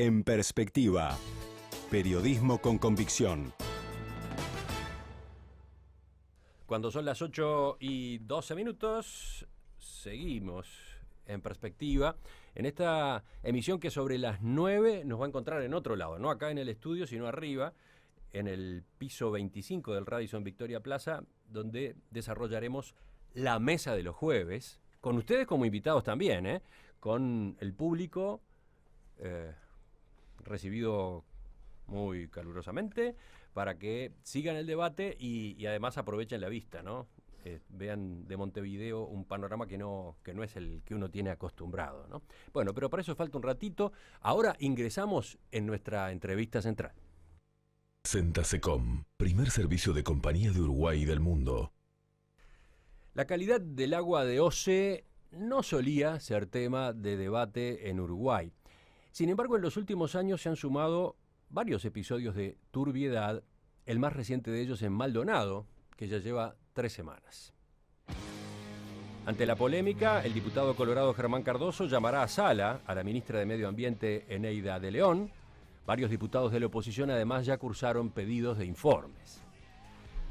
En Perspectiva. Periodismo con convicción. Cuando son las 8:12, seguimos en Perspectiva. En esta emisión que sobre las 9 nos va a encontrar en otro lado, no acá en el estudio, sino arriba, en el piso 25 del Radisson Victoria Plaza, donde desarrollaremos la mesa de los jueves, con ustedes como invitados también, con el público recibido muy calurosamente, para que sigan el debate y además aprovechen la vista, ¿no? Vean de Montevideo un panorama que no es el que uno tiene acostumbrado, ¿no? Bueno, pero para eso falta un ratito. Ahora ingresamos en nuestra entrevista central. Centasecom, primer servicio de compañía de Uruguay y del mundo. La calidad del agua de OCE no solía ser tema de debate en Uruguay. Sin embargo, en los últimos años se han sumado varios episodios de turbiedad, el más reciente de ellos en Maldonado, que ya lleva 3 semanas. Ante la polémica, el diputado colorado Germán Cardoso llamará a sala a la ministra de Medio Ambiente, Eneida de León. Varios diputados de la oposición además ya cursaron pedidos de informes.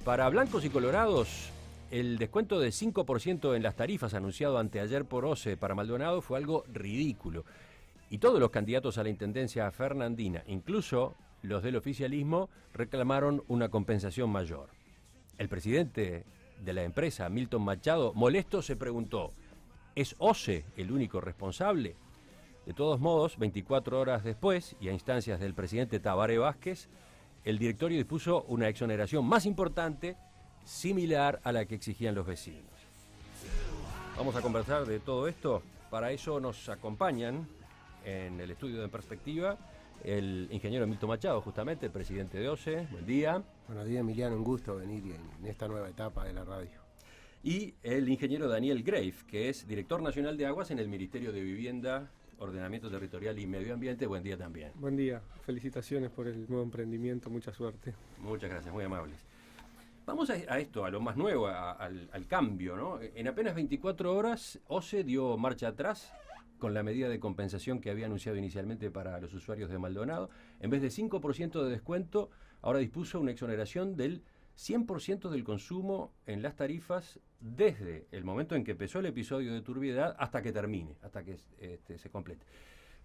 Para blancos y colorados, el descuento de 5% en las tarifas anunciado anteayer por OCE para Maldonado fue algo ridículo. Y todos los candidatos a la intendencia fernandina, incluso los del oficialismo, reclamaron una compensación mayor. El presidente de la empresa, Milton Machado, molesto, se preguntó: ¿es OCE el único responsable? De todos modos, 24 horas después, y a instancias del presidente Tabaré Vázquez, el directorio dispuso una exoneración más importante, similar a la que exigían los vecinos. Vamos a conversar de todo esto. Para eso nos acompañan en el estudio de Perspectiva el ingeniero Milton Machado, justamente, el presidente de OCE. Buen día. Buenos días, Emiliano, un gusto venir en esta nueva etapa de la radio. Y el ingeniero Daniel Greif, que es director nacional de aguas en el Ministerio de Vivienda, Ordenamiento Territorial y Medio Ambiente. Buen día también. Buen día, felicitaciones por el nuevo emprendimiento, mucha suerte. Muchas gracias, muy amables. Vamos a esto, a lo más nuevo, al cambio, ¿no? En apenas 24 horas, OCE dio marcha atrás con la medida de compensación que había anunciado inicialmente para los usuarios de Maldonado. En vez de 5% de descuento, ahora dispuso una exoneración del 100% del consumo en las tarifas desde el momento en que empezó el episodio de turbiedad hasta que termine, hasta que se complete.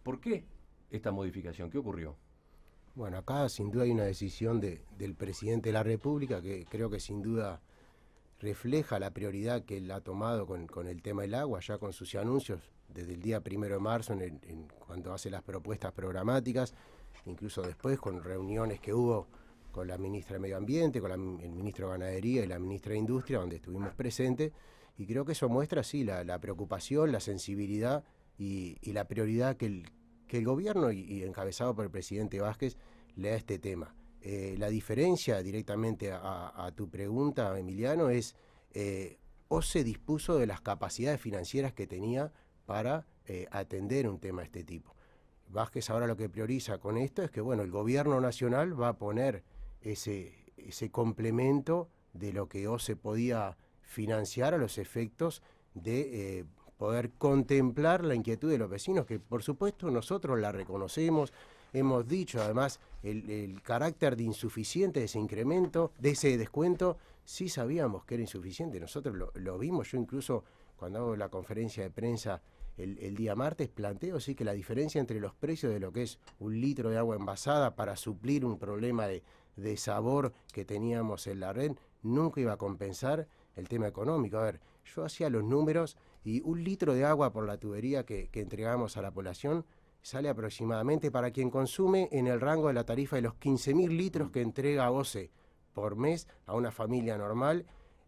¿Por qué esta modificación? ¿Qué ocurrió? Bueno, acá sin duda hay una decisión del presidente de la República que creo que sin duda refleja la prioridad que él ha tomado con el tema del agua, ya con sus anuncios desde el día 1 de marzo cuando hace las propuestas programáticas, incluso después con reuniones que hubo con la ministra de Medio Ambiente, con el ministro de Ganadería y la ministra de Industria, donde estuvimos presentes, y creo que eso muestra sí la preocupación, la sensibilidad y la prioridad que el gobierno y encabezado por el presidente Vázquez le da a este tema. La diferencia directamente a tu pregunta, Emiliano, es OCE dispuso de las capacidades financieras que tenía para atender un tema de este tipo. Vázquez ahora lo que prioriza con esto es que el gobierno nacional va a poner ese complemento de lo que OCE podía financiar a los efectos de poder contemplar la inquietud de los vecinos, que por supuesto nosotros la reconocemos. Hemos dicho además el carácter de insuficiente de ese incremento, de ese descuento, sí sabíamos que era insuficiente, nosotros lo vimos. Yo incluso cuando hago la conferencia de prensa el día martes planteo sí que la diferencia entre los precios de lo que es un litro de agua envasada para suplir un problema de sabor que teníamos en la red nunca iba a compensar el tema económico. A ver, yo hacía los números y un litro de agua por la tubería que entregamos a la población sale aproximadamente, para quien consume, en el rango de la tarifa de los 15.000 litros que entrega OCE por mes a una familia normal.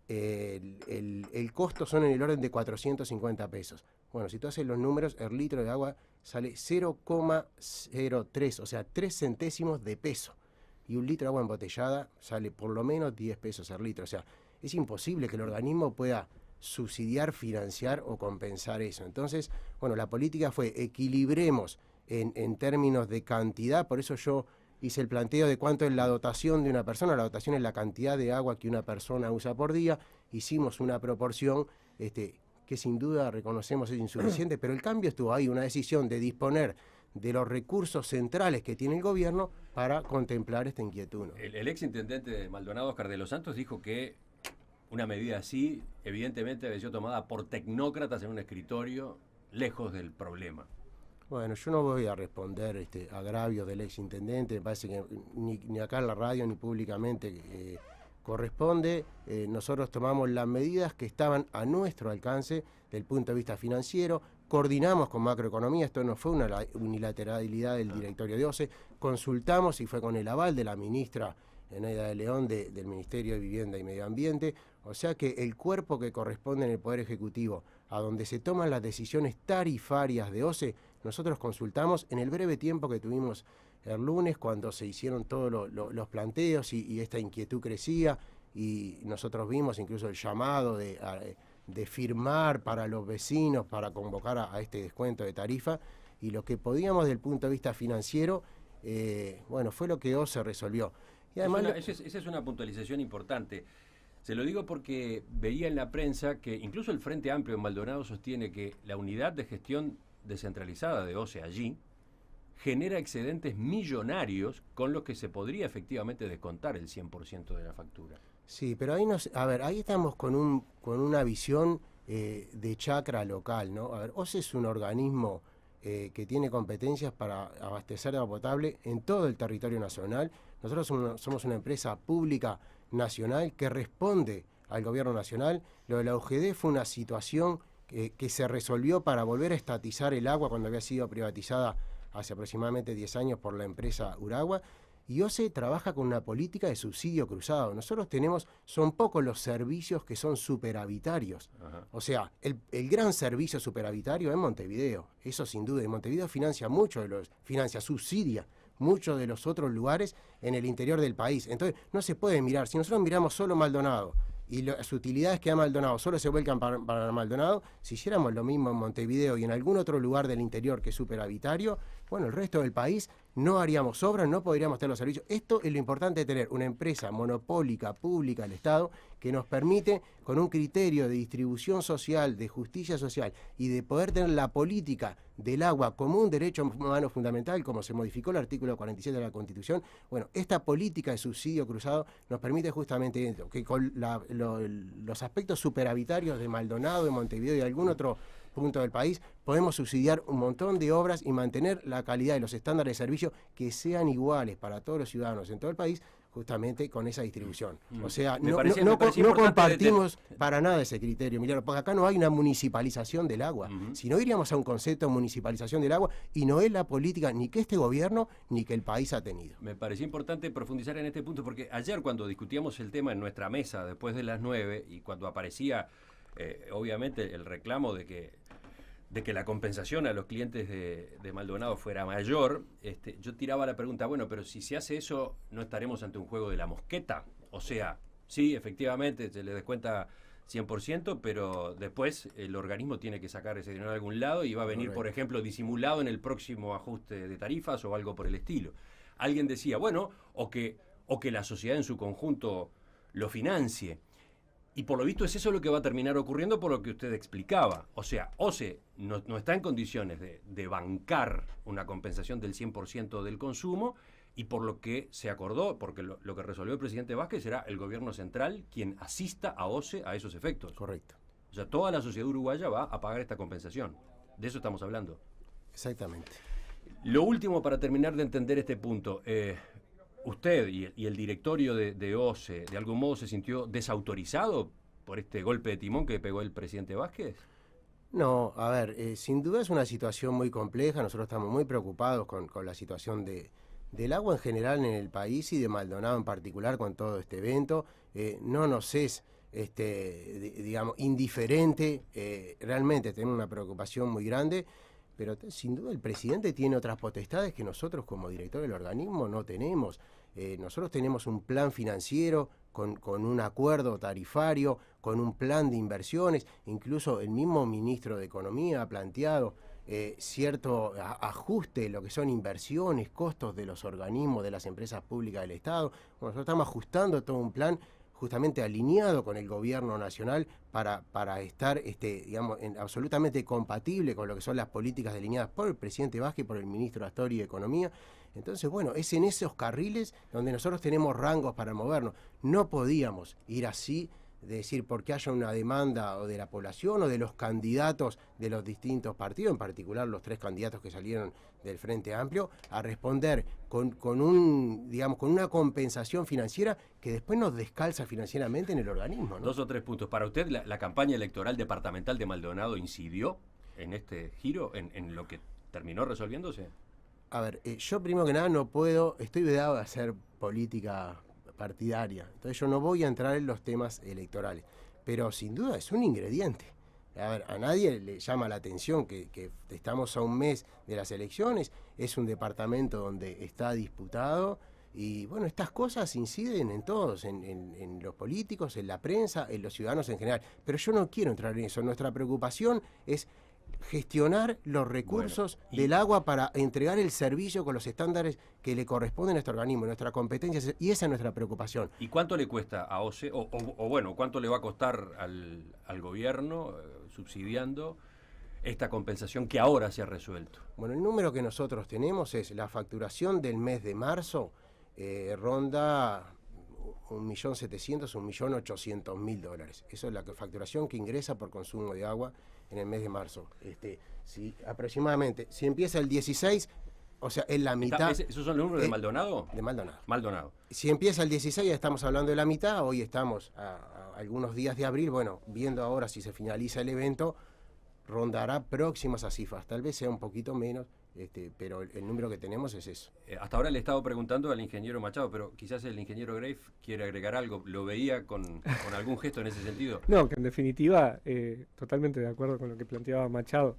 El costo son en el orden de 450 pesos. Bueno, si tú haces los números, el litro de agua sale 0,03, o sea, 3 centésimos de peso. Y un litro de agua embotellada sale por lo menos 10 pesos el litro. O sea, es imposible que el organismo pueda subsidiar, financiar o compensar eso. Entonces, la política fue equilibremos en términos de cantidad. Por eso yo hice el planteo de cuánto es la dotación de una persona. La dotación es la cantidad de agua que una persona usa por día. Hicimos una proporción que sin duda reconocemos es insuficiente, pero el cambio estuvo ahí, una decisión de disponer de los recursos centrales que tiene el gobierno para contemplar esta inquietud, ¿no? El exintendente de Maldonado, Oscar de los Santos, dijo que una medida así, evidentemente, había sido tomada por tecnócratas en un escritorio, lejos del problema. Bueno, yo no voy a responder agravios del exintendente, me parece que ni acá en la radio ni públicamente corresponde. Nosotros tomamos las medidas que estaban a nuestro alcance desde el punto de vista financiero, coordinamos con macroeconomía, esto no fue una unilateralidad del directorio de OCE, consultamos y fue con el aval de la ministra Eneida de León del Ministerio de Vivienda y Medio Ambiente, o sea que el cuerpo que corresponde en el Poder Ejecutivo, a donde se toman las decisiones tarifarias de OCE, nosotros consultamos en el breve tiempo que tuvimos el lunes, cuando se hicieron todos los planteos y esta inquietud crecía, y nosotros vimos incluso el llamado de firmar para los vecinos para convocar a este descuento de tarifa, y lo que podíamos desde el punto de vista financiero, bueno, fue lo que OCE resolvió. Y además esa es una puntualización importante. Se lo digo porque veía en la prensa que incluso el Frente Amplio en Maldonado sostiene que la unidad de gestión descentralizada de OCE allí genera excedentes millonarios con los que se podría efectivamente descontar el 100% de la factura. Sí, pero ahí ahí estamos con una visión de chacra local, ¿no? A ver, OCE es un organismo que tiene competencias para abastecer de agua potable en todo el territorio nacional. Nosotros somos una empresa pública nacional que responde al gobierno nacional. Lo de la UGD fue una situación que se resolvió para volver a estatizar el agua cuando había sido privatizada hace aproximadamente 10 años por la empresa Uragua. Y OCE trabaja con una política de subsidio cruzado. Nosotros son pocos los servicios que son superavitarios. Ajá. O sea, el gran servicio superavitario es Montevideo, eso sin duda. Y Montevideo subsidia muchos de los otros lugares en el interior del país. Entonces, no se puede mirar. Si nosotros miramos solo Maldonado y las utilidades que da Maldonado solo se vuelcan para Maldonado, si hiciéramos lo mismo en Montevideo y en algún otro lugar del interior que es superavitario, bueno, el resto del país no haríamos obras, no podríamos tener los servicios. Esto es lo importante de tener una empresa monopólica, pública, del Estado, que nos permite, con un criterio de distribución social, de justicia social y de poder tener la política del agua como un derecho humano fundamental, como se modificó el artículo 47 de la Constitución. Bueno, esta política de subsidio cruzado nos permite justamente que con los aspectos superavitarios de Maldonado, de Montevideo y de algún otro punto del país, podemos subsidiar un montón de obras y mantener la calidad y los estándares de servicio que sean iguales para todos los ciudadanos en todo el país, justamente con esa distribución. O sea, no compartimos para nada ese criterio, Emiliano, porque acá no hay una municipalización del agua. Si no, iríamos a un concepto de municipalización del agua, y no es la política ni que este gobierno ni que el país ha tenido. Me parecía importante profundizar en este punto, porque ayer cuando discutíamos el tema en nuestra mesa, después de las 9, y cuando aparecía obviamente el reclamo de que la compensación a los clientes de Maldonado fuera mayor, yo tiraba la pregunta, bueno, pero si se hace eso, ¿no estaremos ante un juego de la mosqueta? O sea, sí, efectivamente, se le descuenta 100%, pero después el organismo tiene que sacar ese dinero de algún lado y va a venir, por ejemplo, disimulado en el próximo ajuste de tarifas o algo por el estilo. Alguien decía, bueno, o que la sociedad en su conjunto lo financie. Y por lo visto es eso lo que va a terminar ocurriendo por lo que usted explicaba. O sea, OCE no está en condiciones de bancar una compensación del 100% del consumo, y por lo que se acordó, porque lo que resolvió el presidente Vázquez, será el gobierno central quien asista a OCE a esos efectos. Correcto. O sea, toda la sociedad uruguaya va a pagar esta compensación. De eso estamos hablando. Exactamente. Lo último, para terminar de entender este punto, ¿usted y el directorio de OCE de algún modo se sintió desautorizado por este golpe de timón que pegó el presidente Vázquez? No, a ver, sin duda es una situación muy compleja. Nosotros estamos muy preocupados con la situación del agua en general en el país y de Maldonado en particular con todo este evento. No nos es, digamos, indiferente. Realmente tenemos una preocupación muy grande. Pero sin duda el presidente tiene otras potestades que nosotros como director del organismo no tenemos. Nosotros tenemos un plan financiero con un acuerdo tarifario, con un plan de inversiones. Incluso el mismo ministro de Economía ha planteado cierto ajuste en lo que son inversiones, costos de los organismos, de las empresas públicas del Estado. Bueno, nosotros estamos ajustando todo un plan justamente alineado con el gobierno nacional para estar digamos, absolutamente compatible con lo que son las políticas delineadas por el presidente Vázquez y por el ministro Astori de Economía. Entonces, bueno, es en esos carriles donde nosotros tenemos rangos para movernos. No podíamos ir así, de decir, porque haya una demanda o de la población o de los candidatos de los distintos partidos, en particular los 3 candidatos que salieron del Frente Amplio, a responder con una compensación financiera que después nos descalza financieramente en el organismo, ¿no? 2 o 3 puntos. Para usted, la campaña electoral departamental de Maldonado incidió en este giro, en lo que terminó resolviéndose. A ver, yo primero que nada estoy vedado de hacer política partidaria, entonces yo no voy a entrar en los temas electorales, pero sin duda es un ingrediente. A ver, a nadie le llama la atención que estamos a un mes de las elecciones, es un departamento donde está disputado y bueno, estas cosas inciden en todos, en los políticos, en la prensa, en los ciudadanos en general, pero yo no quiero entrar en eso. Nuestra preocupación es gestionar los recursos del agua para entregar el servicio con los estándares que le corresponden a este organismo, nuestra competencia, y esa es nuestra preocupación. ¿Y cuánto le cuesta a OCE, o bueno, cuánto le va a costar al gobierno subsidiando esta compensación que ahora se ha resuelto? Bueno, el número que nosotros tenemos es la facturación del mes de marzo, ronda 1.700.000, 1.800.000 dólares. Eso es la facturación que ingresa por consumo de agua en el mes de marzo. Aproximadamente, si empieza el 16, o sea, en la mitad... ¿Esos son los números de Maldonado? De Maldonado. Maldonado. Si empieza el 16, ya estamos hablando de la mitad. Hoy estamos a algunos días de abril. Bueno, viendo ahora si se finaliza el evento, rondará próximas a cifras. Tal vez sea un poquito menos, pero el número que tenemos es eso. Hasta ahora le he estado preguntando al ingeniero Machado, pero quizás el ingeniero Greif quiere agregar algo. ¿Lo veía con algún gesto en ese sentido? No, que en definitiva, totalmente de acuerdo con lo que planteaba Machado,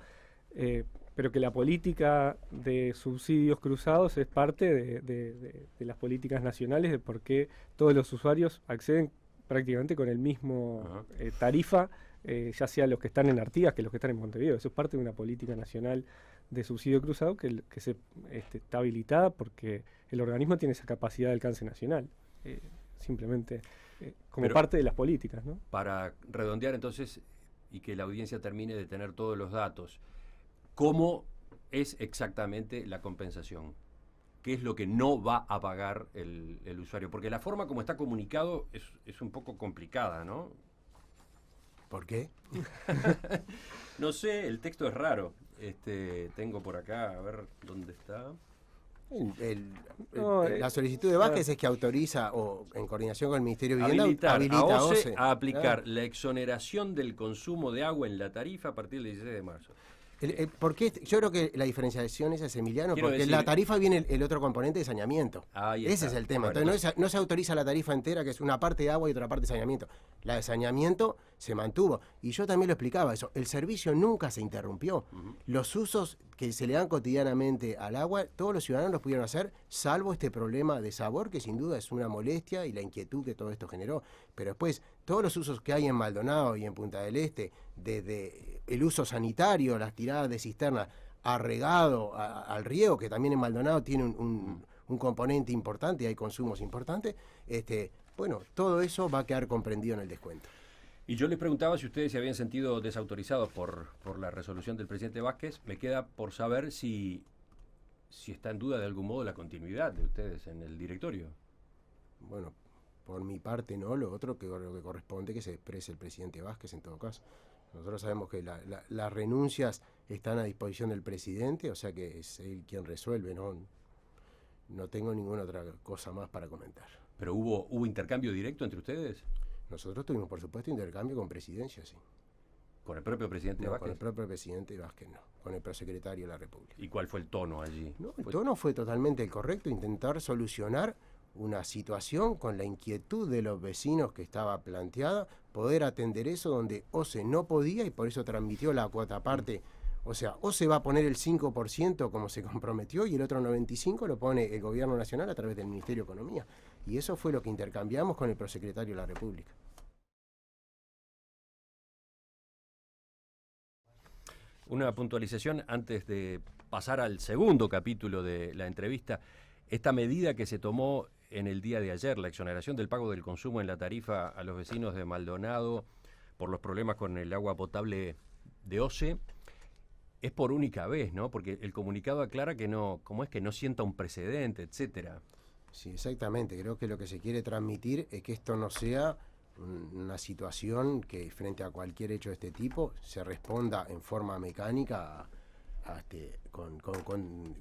pero que la política de subsidios cruzados es parte de las políticas nacionales, de por qué todos los usuarios acceden prácticamente con el mismo tarifa, ya sea los que están en Artigas que los que están en Montevideo. Eso es parte de una política nacional de subsidio cruzado que está habilitada porque el organismo tiene esa capacidad de alcance nacional, simplemente como parte de las políticas, ¿no? Para redondear entonces y que la audiencia termine de tener todos los datos, ¿cómo es exactamente la compensación? ¿Qué es lo que no va a pagar el usuario? Porque la forma como está comunicado es un poco complicada, ¿no? ¿Por qué? No sé, el texto es raro. Tengo por acá, a ver dónde está. La solicitud de Vázquez es que autoriza, o en coordinación con el Ministerio de Vivienda, habilita a OCE a aplicar la exoneración del consumo de agua en la tarifa a partir del 16 de marzo. ¿Por qué? Yo creo que la diferenciación esa es, Emiliano, porque en la tarifa viene el otro componente de saneamiento. Ese es el tema. Bueno, entonces no se autoriza la tarifa entera, que es una parte de agua y otra parte de saneamiento. La de saneamiento se mantuvo. Y yo también lo explicaba eso. El servicio nunca se interrumpió. Los usos que se le dan cotidianamente al agua, todos los ciudadanos los pudieron hacer, salvo este problema de sabor, que sin duda es una molestia, y la inquietud que todo esto generó. Pero después, todos los usos que hay en Maldonado y en Punta del Este, desde el uso sanitario, las tiradas de cisterna, a regado, al riego, que también en Maldonado tiene un componente importante y hay consumos importantes, bueno, todo eso va a quedar comprendido en el descuento. Y yo les preguntaba si ustedes se habían sentido desautorizados por la resolución del presidente Vázquez. Me queda por saber si está en duda de algún modo la continuidad de ustedes en el directorio. Bueno, por mi parte no, lo otro que lo que corresponde que se exprese el presidente Vázquez en todo caso. Nosotros sabemos que las renuncias están a disposición del presidente, o sea que es él quien resuelve, no tengo ninguna otra cosa más para comentar. ¿Pero hubo intercambio directo entre ustedes? Nosotros tuvimos, por supuesto, intercambio con presidencia, sí. ¿Con el propio presidente Vázquez? Con el propio presidente Vázquez no, con el prosecretario de la República. ¿Y cuál fue el tono allí? No, el tono fue totalmente el correcto, intentar solucionar una situación con la inquietud de los vecinos que estaba planteada, poder atender eso donde OCE no podía y por eso transmitió la cuota parte. O sea, OCE va a poner el 5% como se comprometió y el otro 95% lo pone el gobierno nacional a través del Ministerio de Economía. Y eso fue lo que intercambiamos con el prosecretario de la República. Una puntualización antes de pasar al segundo capítulo de la entrevista. Esta medida que se tomó en el día de ayer, la exoneración del pago del consumo en la tarifa a los vecinos de Maldonado por los problemas con el agua potable de OCE, es por única vez, ¿no? Porque el comunicado aclara que no, ¿cómo es? Que no sienta un precedente, etcétera. Sí, exactamente. Creo que lo que se quiere transmitir es que esto no sea una situación que frente a cualquier hecho de este tipo se responda en forma mecánica con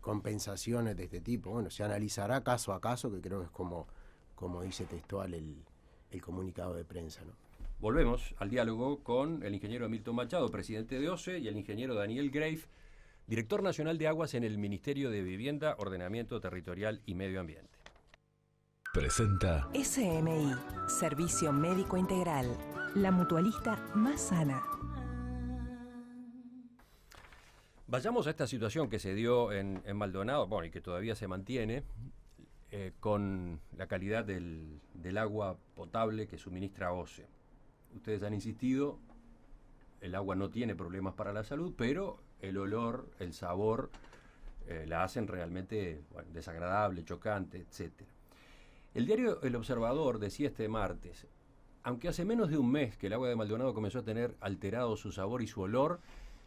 compensaciones de este tipo. Bueno, se analizará caso a caso, que creo que es como dice textual el comunicado de prensa, ¿no? Volvemos al diálogo con el ingeniero Milton Machado, presidente de OCE, y el ingeniero Daniel Greif, director nacional de aguas en el Ministerio de Vivienda, Ordenamiento Territorial y Medio Ambiente. Presenta SMI, Servicio Médico Integral, la mutualista más sana. Vayamos a esta situación que se dio en Maldonado, bueno, y que todavía se mantiene, con la calidad del agua potable que suministra OCE. Ustedes han insistido, el agua no tiene problemas para la salud, pero el olor, el sabor, la hacen realmente desagradable, chocante, etcétera. El diario El Observador decía este martes, aunque hace menos de un mes que el agua de Maldonado comenzó a tener alterado su sabor y su olor,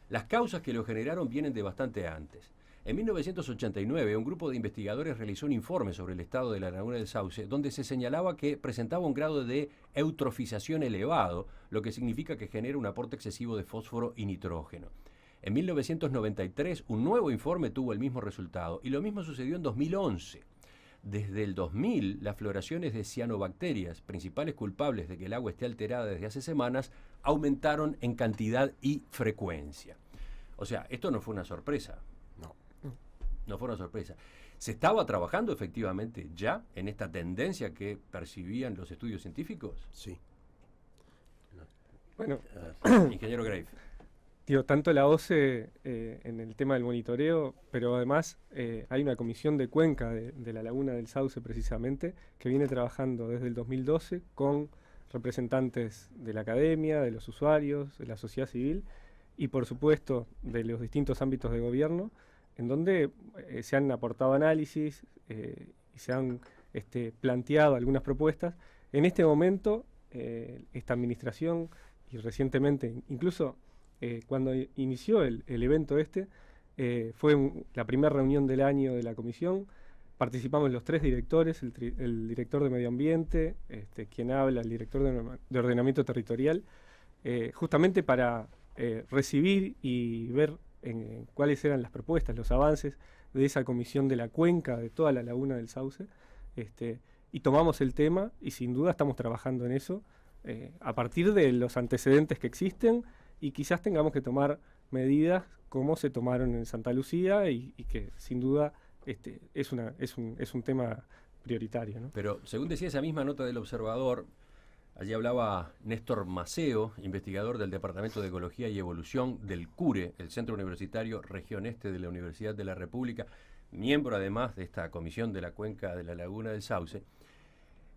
las causas que lo generaron vienen de bastante antes. En 1989, un grupo de investigadores realizó un informe sobre el estado de la laguna del Sauce, donde se señalaba que presentaba un grado de eutrofización elevado, lo que significa que genera un aporte excesivo de fósforo y nitrógeno. En 1993, un nuevo informe tuvo el mismo resultado, y lo mismo sucedió en 2011. Desde el 2000, las floraciones de cianobacterias, principales culpables de que el agua esté alterada desde hace semanas, aumentaron en cantidad y frecuencia. O sea, esto no fue una sorpresa. No fue una sorpresa. ¿Se estaba trabajando efectivamente ya en esta tendencia que percibían los estudios científicos? Sí. Bueno, ingeniero Greif. Digo, tanto la OCE en el tema del monitoreo, pero además hay una comisión de cuenca de la Laguna del Sauce precisamente, que viene trabajando desde el 2012 con representantes de la academia, de los usuarios, de la sociedad civil y por supuesto de los distintos ámbitos de gobierno, en donde se han aportado análisis y se han planteado algunas propuestas. En este momento, esta administración y recientemente, incluso cuando inició el evento fue la primera reunión del año de la comisión, participamos los tres directores, el director de Medio Ambiente, quien habla, el director de Ordenamiento Territorial, justamente para recibir y ver cuáles eran las propuestas, los avances de esa comisión de la cuenca de toda la laguna del Sauce, y tomamos el tema y sin duda estamos trabajando en eso a partir de los antecedentes que existen y quizás tengamos que tomar medidas como se tomaron en Santa Lucía y que sin duda es un tema prioritario, ¿no? Pero según decía esa misma nota del Observador, allí hablaba Néstor Maceo, investigador del Departamento de Ecología y Evolución del CURE, el Centro Universitario Región Este de la Universidad de la República, miembro además de esta comisión de la cuenca de la Laguna del Sauce.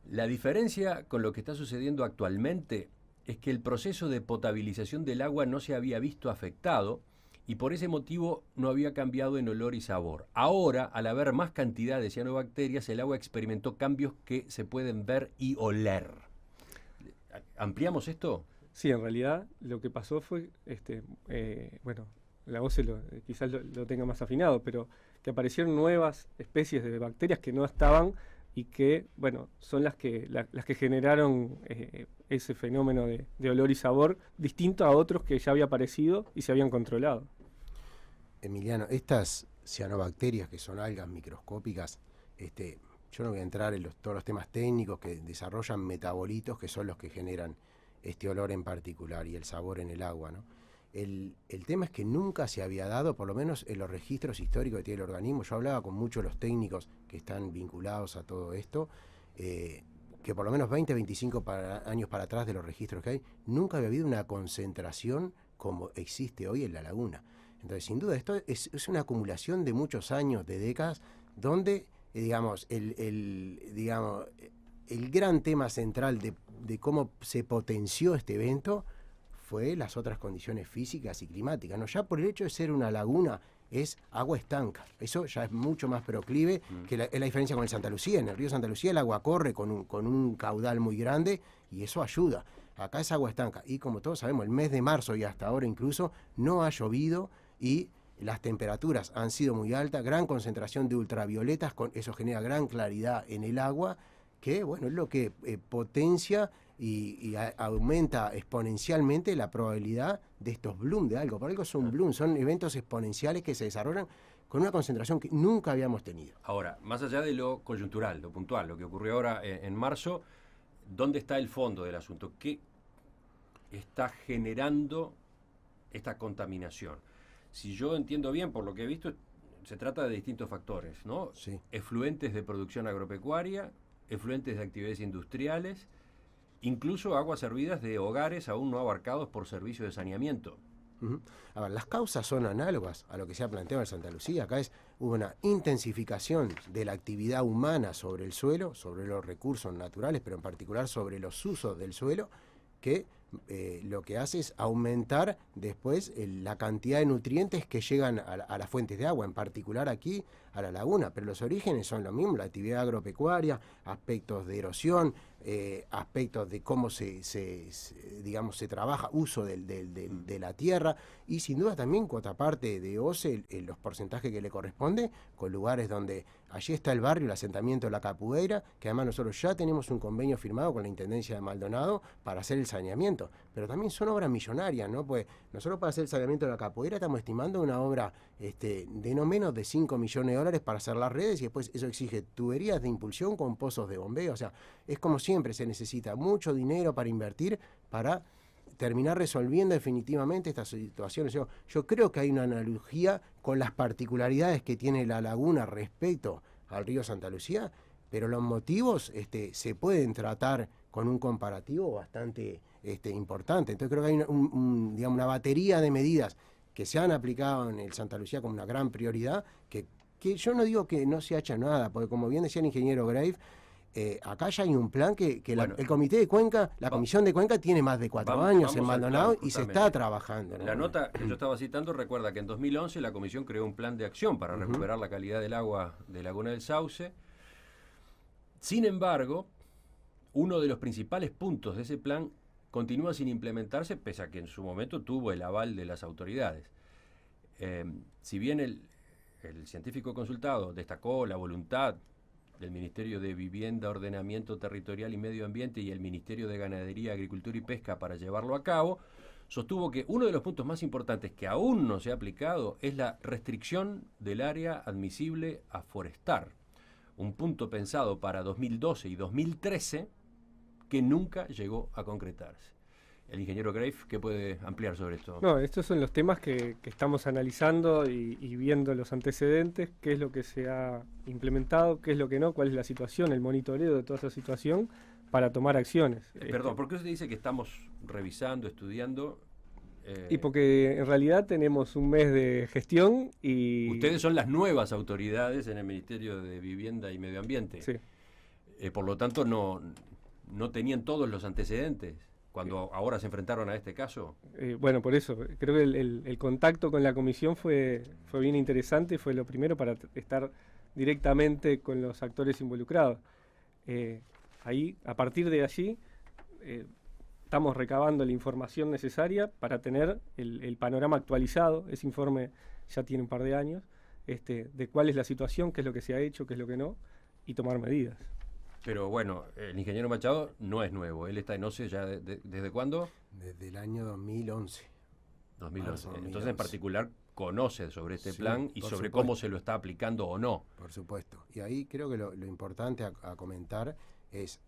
La diferencia con lo que está sucediendo actualmente es que el proceso de potabilización del agua no se había visto afectado y por ese motivo no había cambiado en olor y sabor. Ahora, al haber más cantidad de cianobacterias, el agua experimentó cambios que se pueden ver y oler. ¿Ampliamos esto? Sí, en realidad lo que pasó fue, la OCE quizás lo tenga más afinado, pero que aparecieron nuevas especies de bacterias que no estaban y que, son las que generaron ese fenómeno de olor y sabor distinto a otros que ya había aparecido y se habían controlado. Emiliano, estas cianobacterias, que son algas microscópicas, yo no voy a entrar en todos los temas técnicos que desarrollan metabolitos que son los que generan este olor en particular y el sabor en el agua, ¿no? El tema es que nunca se había dado, por lo menos en los registros históricos que tiene el organismo. Yo hablaba con muchos de los técnicos que están vinculados a todo esto, que por lo menos 20, 25 años para atrás de los registros que hay, nunca había habido una concentración como existe hoy en la laguna. Entonces, sin duda, esto es una acumulación de muchos años, de décadas, donde, el gran tema central de cómo se potenció este evento fue las otras condiciones físicas y climáticas, ¿no? Ya por el hecho de ser una laguna es agua estanca. Eso ya es mucho más proclive, que es la diferencia con el Santa Lucía. En el río Santa Lucía el agua corre con un caudal muy grande y eso ayuda. Acá es agua estanca. Y como todos sabemos, el mes de marzo y hasta ahora incluso no ha llovido y las temperaturas han sido muy altas, gran concentración de ultravioletas, eso genera gran claridad en el agua, que bueno, es lo que potencia y aumenta exponencialmente la probabilidad de estos bloom de algo. Por algo son bloom, son eventos exponenciales que se desarrollan con una concentración que nunca habíamos tenido. Ahora, más allá de lo coyuntural, lo puntual, lo que ocurrió ahora en marzo, ¿dónde está el fondo del asunto? ¿Qué está generando esta contaminación? Si yo entiendo bien, por lo que he visto, se trata de distintos factores, ¿no? Sí. Efluentes de producción agropecuaria, efluentes de actividades industriales, incluso aguas servidas de hogares aún no abarcados por servicios de saneamiento. A ver, las causas son análogas a lo que se ha planteado en Santa Lucía. Acá hubo una intensificación de la actividad humana sobre el suelo, sobre los recursos naturales, pero en particular sobre los usos del suelo, que lo que hace es aumentar después la cantidad de nutrientes que llegan a las fuentes de agua, en particular aquí a la laguna, pero los orígenes son lo mismo, la actividad agropecuaria, aspectos de erosión, aspectos de cómo digamos, se trabaja, uso de la tierra, y sin duda también cuota parte de OCE, los porcentajes que le corresponde, con lugares donde allí está el barrio, el asentamiento de la Capueira, que además nosotros ya tenemos un convenio firmado con la Intendencia de Maldonado para hacer el saneamiento, pero también son obras millonarias, ¿no? Pues nosotros para hacer el saneamiento de la Capueira estamos estimando una obra de no menos de 5 millones de dólares para hacer las redes, y después eso exige tuberías de impulsión con pozos de bombeo. O sea, es como siempre, se necesita mucho dinero para invertir para terminar resolviendo definitivamente estas situaciones. Yo creo que hay una analogía con las particularidades que tiene la laguna respecto al río Santa Lucía, pero los motivos se pueden tratar con un comparativo bastante importante. Entonces creo que hay digamos, una batería de medidas que se han aplicado en el Santa Lucía como una gran prioridad, que yo no digo que no se ha hecho nada, porque como bien decía el ingeniero Grave, acá ya hay un plan que bueno, el Comité de Cuenca, la Comisión de Cuenca tiene más de 4 años en Maldonado y se está trabajando, ¿no? La nota que yo estaba citando recuerda que en 2011 la Comisión creó un plan de acción para recuperar la calidad del agua de Laguna del Sauce. Sin embargo, uno de los principales puntos de ese plan continúa sin implementarse, pese a que en su momento tuvo el aval de las autoridades. Si bien el científico consultado destacó la voluntad del Ministerio de Vivienda, Ordenamiento Territorial y Medio Ambiente y el Ministerio de Ganadería, Agricultura y Pesca para llevarlo a cabo, sostuvo que uno de los puntos más importantes que aún no se ha aplicado es la restricción del área admisible a forestar, un punto pensado para 2012 y 2013 que nunca llegó a concretarse. El ingeniero Grave, ¿qué puede ampliar sobre esto? No, estos son los temas que estamos analizando y viendo los antecedentes, qué es lo que se ha implementado, qué es lo que no, cuál es la situación, el monitoreo de toda esa situación para tomar acciones. Perdón, ¿por qué usted dice que estamos revisando, estudiando? Y porque en realidad tenemos un mes de gestión y... Ustedes son las nuevas autoridades en el Ministerio de Vivienda y Medio Ambiente. Sí. Por lo tanto, no tenían todos los antecedentes cuando ahora se enfrentaron a este caso. Bueno, por eso, creo que el contacto con la comisión fue bien interesante, fue lo primero para estar directamente con los actores involucrados. Ahí, a partir de allí, estamos recabando la información necesaria para tener el panorama actualizado. Ese informe ya tiene un par de años, de cuál es la situación, qué es lo que se ha hecho, qué es lo que no, y tomar medidas. Pero bueno, el ingeniero Machado no es nuevo, él está en OCE ya ¿desde cuándo? Desde el año 2011. 2011. Entonces, en particular, conoce sobre este plan y sobre supuesto. cómo se lo está aplicando o no. Por supuesto. Y ahí creo que lo importante a comentar es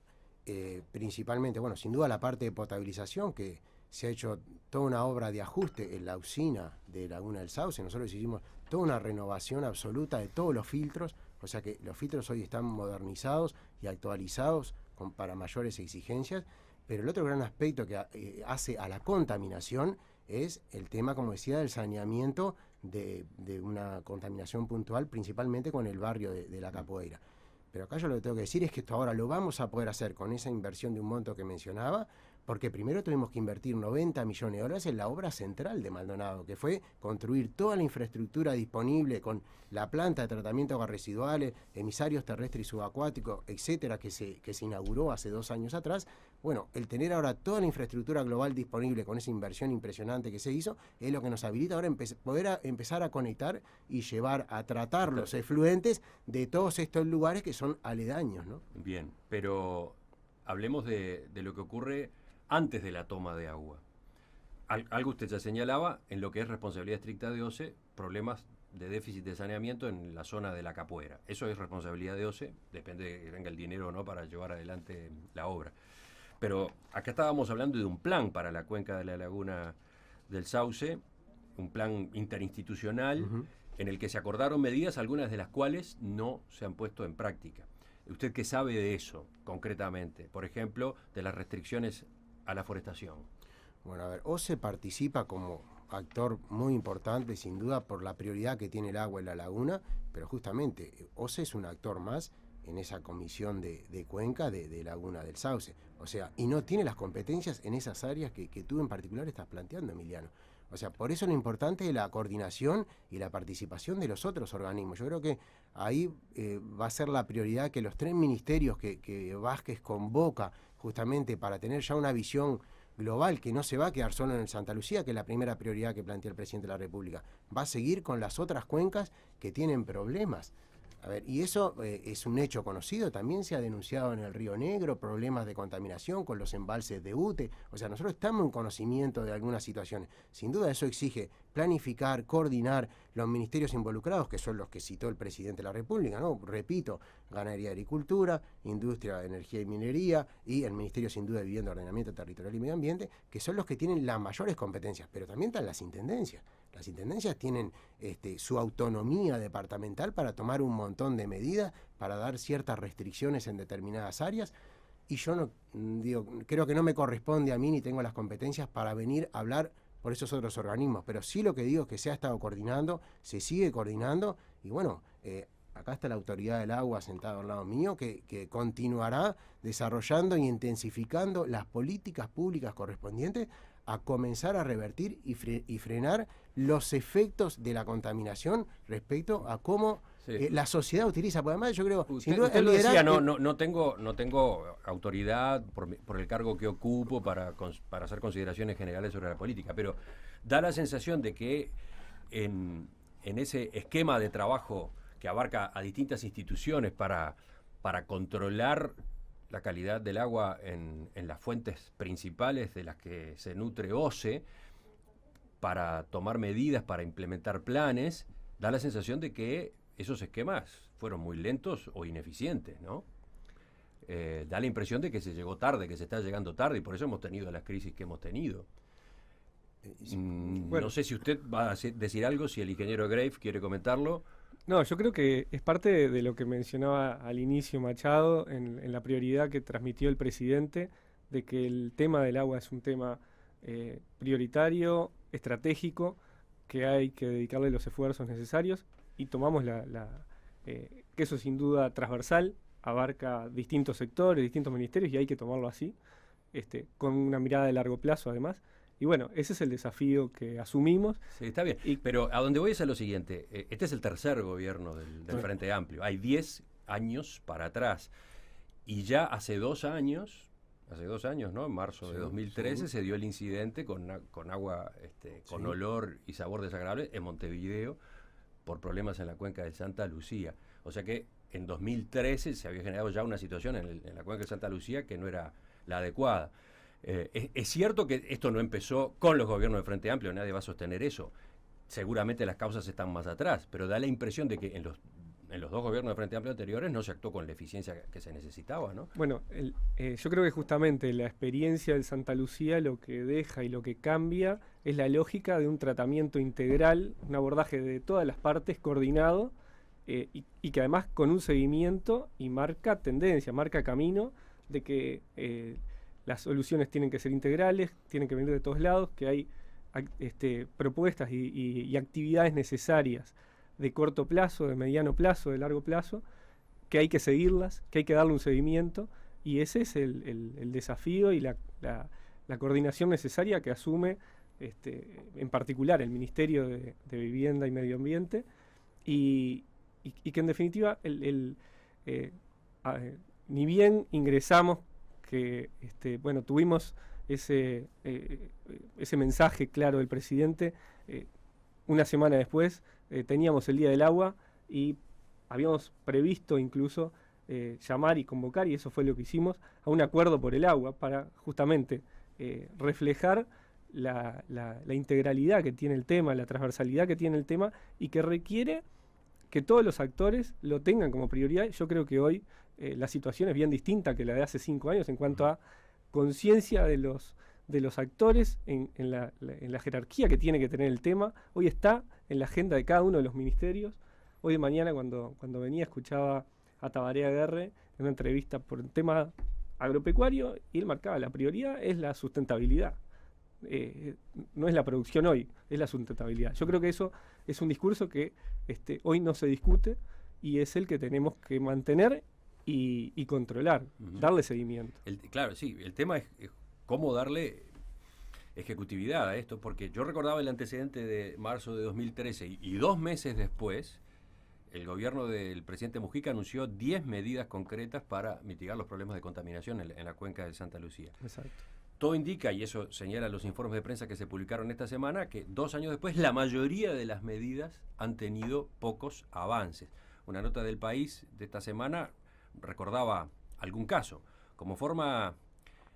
principalmente, bueno, sin duda la parte de potabilización, que se ha hecho toda una obra de ajuste en la usina de Laguna del Sauce. Nosotros hicimos toda una renovación absoluta de todos los filtros, o sea que los filtros hoy están modernizados y actualizados para mayores exigencias, pero el otro gran aspecto que hace a la contaminación es el tema, como decía, del saneamiento de una contaminación puntual, principalmente con el barrio de la Capoeira. Pero acá yo lo que tengo que decir es que esto ahora lo vamos a poder hacer con esa inversión de un monto que mencionaba, porque primero tuvimos que invertir 90 millones de dólares en la obra central de Maldonado, que fue construir toda la infraestructura disponible con la planta de tratamiento de aguas residuales, emisarios terrestres y subacuáticos, etcétera, que se inauguró hace 2 años atrás. Bueno, el tener ahora toda la infraestructura global disponible con esa inversión impresionante que se hizo, es lo que nos habilita ahora poder empezar a conectar y llevar a tratar los efluentes de todos estos lugares que son aledaños, ¿no? Bien, pero hablemos de lo que ocurre antes de la toma de agua. Algo usted ya señalaba, en lo que es responsabilidad estricta de OCE, problemas de déficit de saneamiento en la zona de la Capoeira. Eso es responsabilidad de OCE, depende de que tenga el dinero o no para llevar adelante la obra. Pero acá estábamos hablando de un plan para la cuenca de la laguna del Sauce, un plan interinstitucional en el que se acordaron medidas, algunas de las cuales no se han puesto en práctica. ¿Usted qué sabe de eso concretamente? Por ejemplo, de las restricciones a la forestación. Bueno, a ver, OCE participa como actor muy importante, sin duda, por la prioridad que tiene el agua en la laguna, pero justamente OCE es un actor más en esa comisión de cuenca de Laguna del Sauce. O sea, y no tiene las competencias en esas áreas que tú en particular estás planteando, Emiliano. O sea, por eso lo importante es la coordinación y la participación de los otros organismos. Yo creo que ahí va a ser la prioridad que los 3 ministerios que Vázquez convoca justamente para tener ya una visión global, que no se va a quedar solo en el Santa Lucía, que es la primera prioridad que plantea el presidente de la República. Va a seguir con las otras cuencas que tienen problemas. A ver, y eso es un hecho conocido, también se ha denunciado en el Río Negro, problemas de contaminación con los embalses de UTE, o sea, nosotros estamos en conocimiento de algunas situaciones. Sin duda eso exige planificar, coordinar los ministerios involucrados, que son los que citó el presidente de la República, ¿no? Repito, Ganadería y Agricultura, Industria, Energía y Minería, y el Ministerio sin duda de Vivienda, Ordenamiento Territorial y Medio Ambiente, que son los que tienen las mayores competencias, pero también están las intendencias. Las intendencias tienen su autonomía departamental para tomar un montón de medidas, para dar ciertas restricciones en determinadas áreas, y yo no creo que no me corresponde a mí ni tengo las competencias para venir a hablar por esos otros organismos, pero sí lo que digo es que se ha estado coordinando, se sigue coordinando, y bueno, acá está la Autoridad del Agua sentada al lado mío, que continuará desarrollando y intensificando las políticas públicas correspondientes a comenzar a revertir y frenar los efectos de la contaminación respecto a cómo la sociedad utiliza. Porque además yo creo... Usted lo decía, no tengo autoridad por el cargo que ocupo para hacer consideraciones generales sobre la política, pero da la sensación de que en ese esquema de trabajo que abarca a distintas instituciones para controlar la calidad del agua en las fuentes principales de las que se nutre OCE, para tomar medidas, para implementar planes, da la sensación de que esos esquemas fueron muy lentos o ineficientes, ¿no? Da la impresión de que se llegó tarde, que se está llegando tarde, y por eso hemos tenido las crisis que hemos tenido. Bueno, no sé si usted va a decir algo, si el ingeniero Grave quiere comentarlo. No, yo creo que es parte de lo que mencionaba al inicio Machado en la prioridad que transmitió el presidente, de que el tema del agua es un tema prioritario, estratégico, que hay que dedicarle los esfuerzos necesarios, y tomamos que eso sin duda transversal, abarca distintos sectores, distintos ministerios, y hay que tomarlo así, con una mirada de largo plazo además. Y bueno, ese es el desafío que asumimos. Sí, está bien. Pero a donde voy es a lo siguiente. Este es el tercer gobierno del Frente Amplio. Hay 10 años para atrás. Y ya hace 2 años, ¿no? En marzo de 2013 se dio el incidente con agua con olor y sabor desagradable en Montevideo por problemas en la cuenca del Santa Lucía. O sea que en 2013 se había generado ya una situación en la cuenca del Santa Lucía que no era la adecuada. Es cierto que esto no empezó con los gobiernos de Frente Amplio, nadie va a sostener eso. Seguramente las causas están más atrás, pero da la impresión de que en los 2 gobiernos de Frente Amplio anteriores no se actuó con la eficiencia que se necesitaba, ¿no? Bueno, yo creo que justamente la experiencia del Santa Lucía lo que deja y lo que cambia es la lógica de un tratamiento integral, un abordaje de todas las partes coordinado, y que además con un seguimiento y marca tendencia, marca camino de que las soluciones tienen que ser integrales, tienen que venir de todos lados, que hay propuestas y actividades necesarias de corto plazo, de mediano plazo, de largo plazo, que hay que seguirlas, que hay que darle un seguimiento, y ese es el desafío y la coordinación necesaria que asume en particular el Ministerio de Vivienda y Medio Ambiente, y que en definitiva ni bien ingresamos, que tuvimos ese mensaje claro del presidente, una semana después teníamos el Día del Agua y habíamos previsto incluso llamar y convocar, y eso fue lo que hicimos, a un acuerdo por el agua para justamente reflejar la integralidad que tiene el tema, la transversalidad que tiene el tema, y que requiere que todos los actores lo tengan como prioridad. Yo creo que hoy la situación es bien distinta que la de hace 5 años en cuanto a conciencia de los actores en la jerarquía que tiene que tener el tema. Hoy está en la agenda de cada uno de los ministerios. Hoy de mañana cuando venía escuchaba a Tabaré Aguerre en una entrevista por un tema agropecuario, y él marcaba la prioridad es la sustentabilidad. No es la producción hoy, es la sustentabilidad. Yo creo que eso es un discurso que hoy no se discute, y es el que tenemos que mantener y controlar, darle seguimiento. Claro, sí, el tema es cómo darle ejecutividad a esto, porque yo recordaba el antecedente de marzo de 2013 y 2 meses después el gobierno del presidente Mujica anunció 10 medidas concretas para mitigar los problemas de contaminación en la cuenca de Santa Lucía. Exacto. Todo indica, y eso señalan los informes de prensa que se publicaron esta semana, que 2 años después la mayoría de las medidas han tenido pocos avances. Una nota del País de esta semana recordaba algún caso. Como forma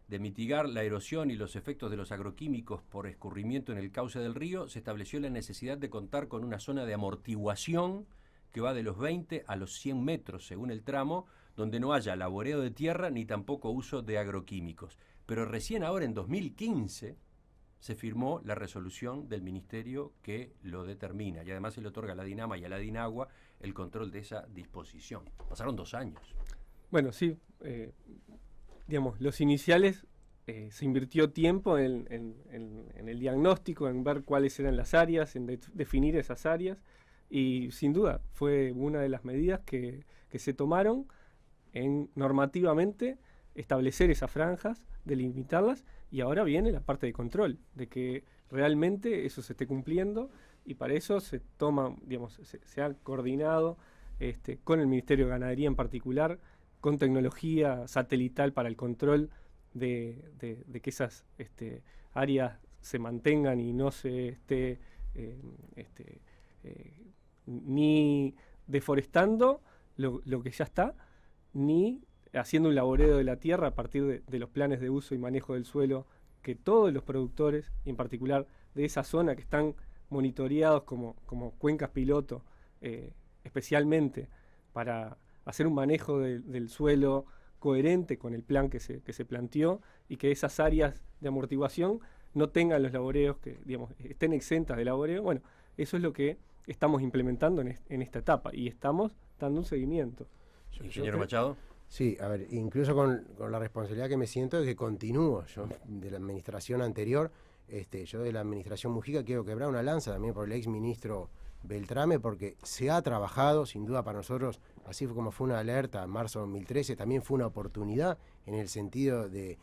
de mitigar la erosión y los efectos de los agroquímicos por escurrimiento en el cauce del río, se estableció la necesidad de contar con una zona de amortiguación que va de los 20 a los 100 metros según el tramo, donde no haya laboreo de tierra ni tampoco uso de agroquímicos. Pero recién ahora, en 2015, se firmó la resolución del Ministerio que lo determina, y además se le otorga a la DINAMA y a la DINAGUA el control de esa disposición. Pasaron 2 años. Bueno, sí, digamos, los iniciales, se invirtió tiempo en el diagnóstico, en ver cuáles eran las áreas, en definir esas áreas, y sin duda fue una de las medidas que se tomaron en normativamente establecer esas franjas, delimitarlas, y ahora viene la parte de control, de que realmente eso se esté cumpliendo, y para eso se toma, digamos, se ha coordinado con el Ministerio de Ganadería en particular, con tecnología satelital para el control de que esas áreas se mantengan y no se esté ni deforestando lo que ya está, ni haciendo un laboreo de la tierra a partir de los planes de uso y manejo del suelo que todos los productores, y en particular de esa zona que están monitoreados como cuencas piloto, especialmente para hacer un manejo del suelo coherente con el plan que se planteó, y que esas áreas de amortiguación no tengan los laboreos, que digamos estén exentas de laboreo. Bueno, eso es lo que estamos implementando en esta etapa, y estamos dando un seguimiento. Ingeniero Machado. Sí, a ver, incluso con la responsabilidad que me siento de que continúo. Yo de la administración anterior, yo de la administración Mujica quiero quebrar una lanza también por el ex ministro Beltrame, porque se ha trabajado, sin duda para nosotros, así fue como fue una alerta en marzo de 2013, también fue una oportunidad en el sentido de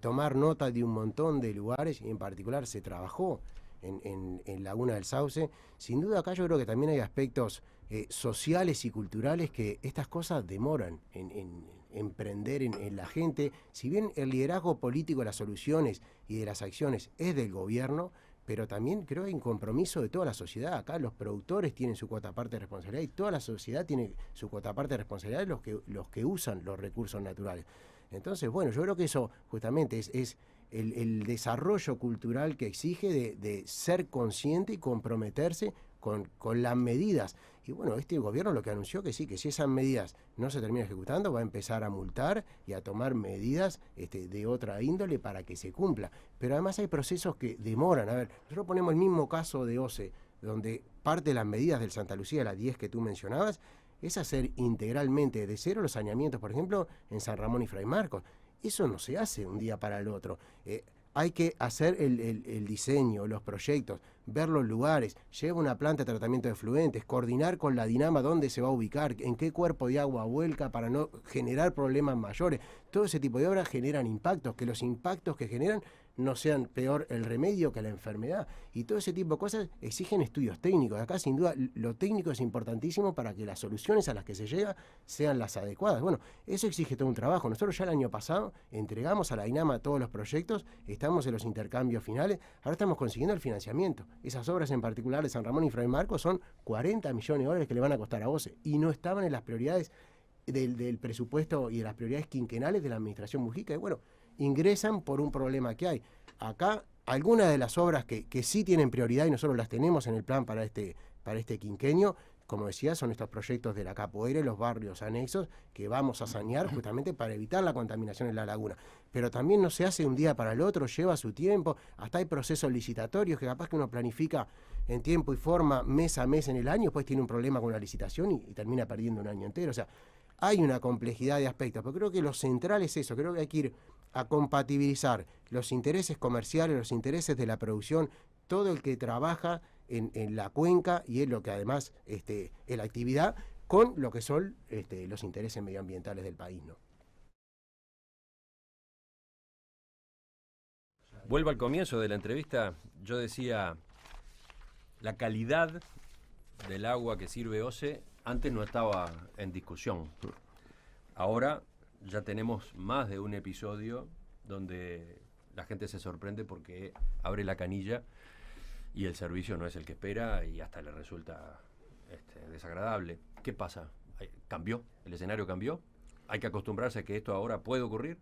tomar nota de un montón de lugares, y en particular se trabajó en Laguna del Sauce. Sin duda acá yo creo que también hay aspectos sociales y culturales que estas cosas demoran en prender en la gente. Si bien el liderazgo político de las soluciones y de las acciones es del gobierno, pero también creo que hay un compromiso de toda la sociedad. Acá los productores tienen su cuota parte de responsabilidad, y toda la sociedad tiene su cuota parte de responsabilidad, los que usan los recursos naturales. Entonces, bueno, yo creo que eso justamente es el desarrollo cultural que exige de ser consciente y comprometerse con las medidas. Y bueno, este gobierno lo que anunció que sí, que si esas medidas no se terminan ejecutando, va a empezar a multar y a tomar medidas de otra índole para que se cumpla. Pero además hay procesos que demoran. A ver, nosotros ponemos el mismo caso de OCE, donde parte de las medidas del Santa Lucía, las 10 que tú mencionabas, es hacer integralmente de cero los saneamientos, por ejemplo, en San Ramón y Fray Marcos. Eso no se hace un día para el otro. Hay que hacer el diseño, los proyectos, ver los lugares, lleva una planta de tratamiento de efluentes, coordinar con la DINAMA dónde se va a ubicar, en qué cuerpo de agua vuelca para no generar problemas mayores. Todo ese tipo de obras generan impactos, que los impactos que generan no sean peor el remedio que la enfermedad. Y todo ese tipo de cosas exigen estudios técnicos. Acá, sin duda, lo técnico es importantísimo para que las soluciones a las que se llega sean las adecuadas. Bueno, eso exige todo un trabajo. Nosotros ya el año pasado entregamos a la INAMA todos los proyectos, estamos en los intercambios finales, ahora estamos consiguiendo el financiamiento. Esas obras en particular de San Ramón y Fray Marcos son 40 millones de dólares que le van a costar a OCE y no estaban en las prioridades del presupuesto y de las prioridades quinquenales de la administración Mujica. Y bueno, ingresan por un problema que hay. Acá, algunas de las obras que sí tienen prioridad y nosotros las tenemos en el plan para este quinquenio, como decía, son estos proyectos de la capoeira y los barrios anexos que vamos a sanear justamente para evitar la contaminación en la laguna. Pero también no se hace de un día para el otro, lleva su tiempo, hasta hay procesos licitatorios que capaz que uno planifica en tiempo y forma, mes a mes en el año, después tiene un problema con la licitación y termina perdiendo un año entero. O sea, hay una complejidad de aspectos, pero creo que lo central es eso, creo que hay que ir a compatibilizar los intereses comerciales, los intereses de la producción, todo el que trabaja en la cuenca y en lo que además en la actividad, con lo que son los intereses medioambientales del país, ¿no? Vuelvo al comienzo de la entrevista, yo decía, la calidad del agua que sirve OCE antes no estaba en discusión. Ahora ya tenemos más de un episodio donde la gente se sorprende porque abre la canilla y el servicio no es el que espera y hasta le resulta desagradable. ¿Qué pasa? ¿Cambió? ¿El escenario cambió? ¿Hay que acostumbrarse a que esto ahora puede ocurrir?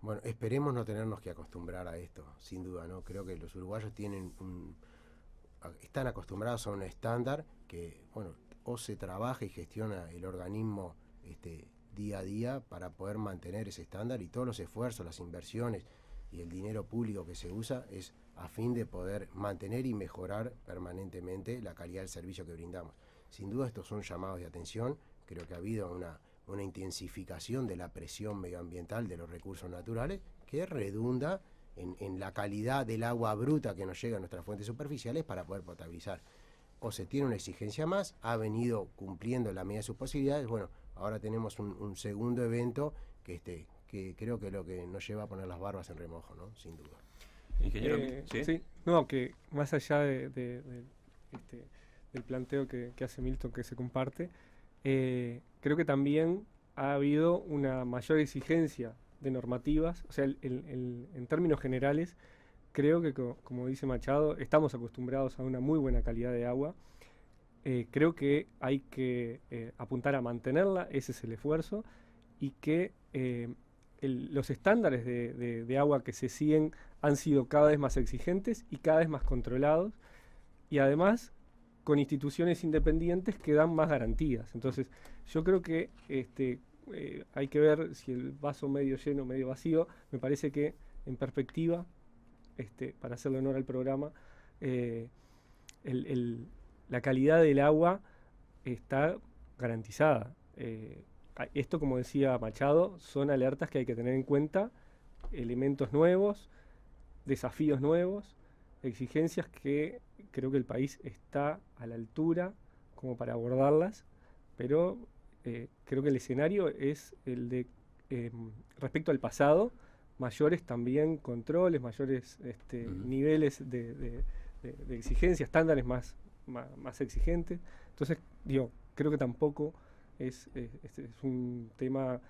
Bueno, esperemos no tenernos que acostumbrar a esto, sin duda, ¿no? Creo que los uruguayos están acostumbrados a un estándar que, bueno, OCE trabaja y gestiona el organismo día a día para poder mantener ese estándar, y todos los esfuerzos, las inversiones y el dinero público que se usa es a fin de poder mantener y mejorar permanentemente la calidad del servicio que brindamos. Sin duda estos son llamados de atención. Creo que ha habido una intensificación de la presión medioambiental de los recursos naturales que redunda en la calidad del agua bruta que nos llega a nuestras fuentes superficiales para poder potabilizar. O se tiene una exigencia más, ha venido cumpliendo en la medida de sus posibilidades. Bueno, ahora tenemos un segundo evento que creo que lo que nos lleva a poner las barbas en remojo, ¿no? Sin duda. Ingeniero, ¿sí? No, que más allá del planteo que hace Milton, que se comparte, creo que también ha habido una mayor exigencia de normativas. O sea, en términos generales, creo que, como dice Machado, estamos acostumbrados a una muy buena calidad de agua. Creo que hay que apuntar a mantenerla, ese es el esfuerzo, y que los estándares de agua que se siguen han sido cada vez más exigentes y cada vez más controlados, y además con instituciones independientes que dan más garantías. Entonces, yo creo que hay que ver si el vaso medio lleno o medio vacío. Me parece que, en perspectiva, para hacerle honor al programa, la calidad del agua está garantizada. Esto, como decía Machado, son alertas que hay que tener en cuenta, elementos nuevos, desafíos nuevos, exigencias que creo que el país está a la altura como para abordarlas, pero creo que el escenario es el de, respecto al pasado, mayores también controles, mayores niveles de exigencia, estándares más exigentes. Entonces, creo que tampoco es un tema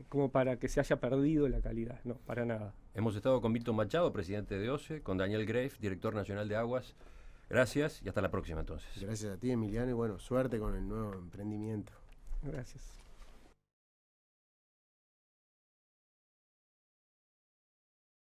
como para que se haya perdido la calidad, no, para nada. Hemos estado con Milton Machado, presidente de OCE, con Daniel Greif, director nacional de Aguas. Gracias y hasta la próxima entonces. Gracias a ti, Emiliano, y bueno, suerte con el nuevo emprendimiento. Gracias.